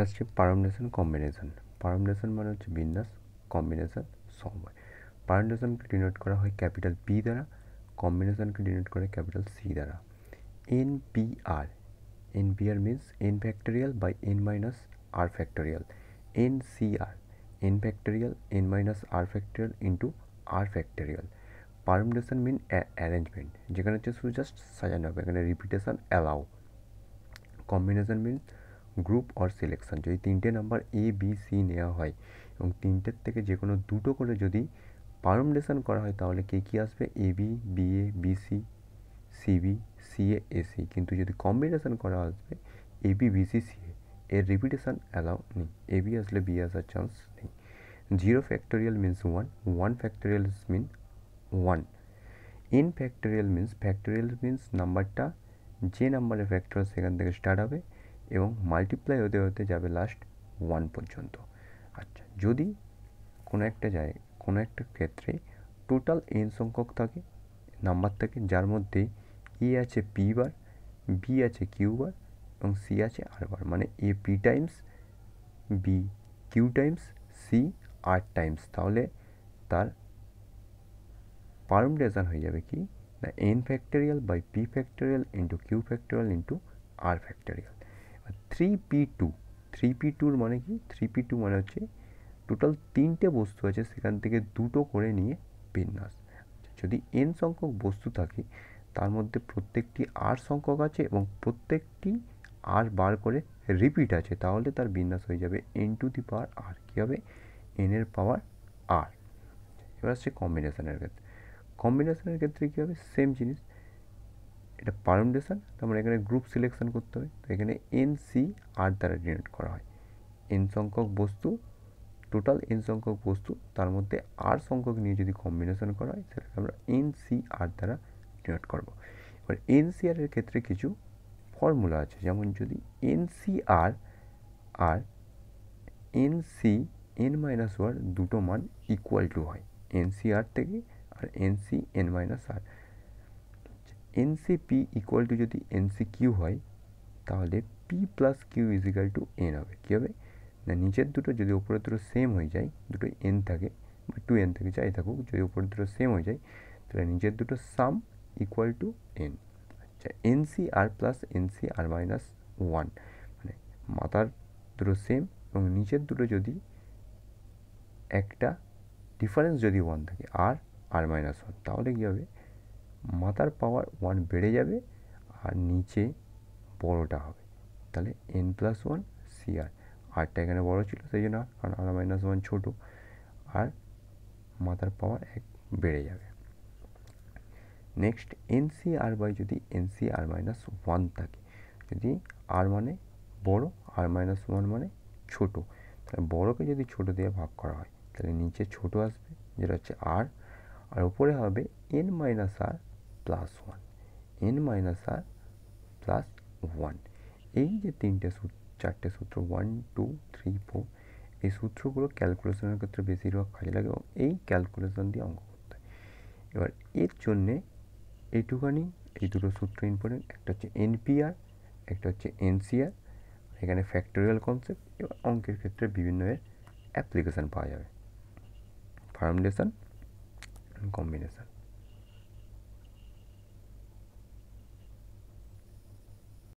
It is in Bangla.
আসছে পারমুটেশন কম্বিনেশন। পারমুটেশন মানে হচ্ছে বিন্যাস, কম্বিনেশন সমবায়। পারমুটেশনকে ডিনোট করা হয় ক্যাপিটাল পি দ্বারা, কম্বিনেশনকে ডিনোট করে ক্যাপিটাল সি দ্বারা। NPR, NPR means n factorial by n minus r factorial. NCR, n factorial n minus r factorial into r factorial. Permutation mean arrangement, যেখানে হচ্ছে শুধু জাস্ট সাজানো হবে, এখানে repetition allow. Combination mean group or selection, যদি তিনটে নাম্বার এ বি সি নেওয়া হয় এবং তিনটের থেকে যে কোনো দুটো করে যদি পারমুটেশন করা হয় তাহলে কে কী আসবে, A B, B A, B C, CB, CA, AC. কিন্তু যদি কম্বিনেশন করা আসবে A B, B C, CA, এর রিপিটেশন অ্যালাউ নেই, এ বি আসলে বি আসার চান্স নেই। 0 factorial means 1, 1 factorial mean 1। n factorial means নাম্বারটা যে নাম্বারের ফ্যাক্টোরিয়াল সেখান থেকে স্টার্ট হবে এবং মাল্টিপ্লাই হতে হতে যাবে লাস্ট 1 পর্যন্ত। আচ্ছা, যদি কোনো একটা ক্ষেত্রে টোটাল n সংখ্যক থাকে নাম্বার থাকে, যার মধ্যে এ আছে পি বার, বি আছে কিউ বার এবং সি আছে আর বার, মানে A P times, B Q times, C R times, তাহলে তার পারমুটেশন হয়ে যাবে কি না, n factorial by P factorial into Q factorial into R factorial. 3p2, 3p2 মানে কি, 3p2 মানে হচ্ছে টোটাল তিনটে বস্তু আছে সেখান থেকে দুটো করে নিয়ে বিন্যাস। যদি n সংখ্যক বস্তু থাকে তার মধ্যে প্রত্যেকটি r সংখ্যক আছে এবং প্রত্যেকটি r বার করে রিপিট আছে, তাহলে তার বিন্যাস হয়ে যাবে n to the power r। কী হবে, n এর পাওয়ার r। এবার আসছে কম্বিনেশনের ক্ষেত্রে। কম্বিনেশনের ক্ষেত্রে কী হবে, সেম জিনিস, এটা পারমুটেশন, তার মানে এখানে গ্রুপ সিলেকশন করতে হবে, তো এখানে এন সি আর দ্বারা ডিনোট করা হয়। এন সংখ্যক বস্তু, টোটাল এন সংখ্যক বস্তু, তার মধ্যে আর সংখ্যক নিয়ে যদি কম্বিনেশন করা হয় সেটাকে আমরা এন সি আর দ্বারা ডিনোট করব। এবার এন সি আর এর ক্ষেত্রে কিছু ফর্মুলা আছে, যেমন যদি এন সি আর আর n C n minus r দুটো মান ইকুয়াল টু হয় এন সি আর থেকে, আর n C n minus r. NCp equal to যদি এনসি কিউ হয় তাহলে p plus q equal to n হবে। কী হবে না, নিচের দুটো যদি ওপরের দুটো সেম হয়ে যায়, দুটো এন থাকে বা 2n থেকে যাই থাকুক, যদি ওপরের দুটো সেম হয়ে যায় তাহলে নিচের দুটো সাম ইকুয়াল টু এন। আচ্ছা, এনসি আর প্লাস এনসি আর মাইনাস 1, মানে মাথার দুটো সেম এবং নিচের দুটো যদি একটা ডিফারেন্স যদি 1 থাকে আর আর মাইনাস 1, তাহলে কী হবে, মাথার পাওয়ার 1 বেড়ে যাবে আর নিচে বড়টা হবে, তাহলে n প্লাস 1 সি আর, আরটা এখানে বড় ছিল সেই জন্য, কারণ আর মাইনাস 1 ছোটো, আর মাথার পাওয়ার 1 বেড়ে যাবে। Next N C R by যদি এন সি আর মাইনাস 1 থাকে, যদি আর মানে বড় আর মাইনাস 1 মানে ছোটো, তাহলে বড়কে যদি ছোটো দিয়ে ভাগ করা হয় তাহলে নিচে ছোটো আসবে যেটা হচ্ছে আর, আর উপরে হবে এন মাইনাস আর প্লাস 1, এন মাইনাস আর প্লাস 1। এই যে চারটে সূত্র 1 2 3 4, এই সূত্রগুলো ক্যালকুলেশনের ক্ষেত্রে বেশিরভাগ কাজে লাগে এবং এই ক্যালকুলেশন দিয়ে অঙ্ক করতে হয়। এবার এর জন্যে এইটুখানি, এই দুটো সূত্র ইম্পর্টেন্ট, একটা হচ্ছে এনপিআর, একটা হচ্ছে এনসিআর, এখানে ফ্যাক্টোরিয়াল কনসেপ্ট, এবার অঙ্কের ক্ষেত্রে বিভিন্ন এর অ্যাপ্লিকেশান পাওয়া যাবে। Permutation, combination.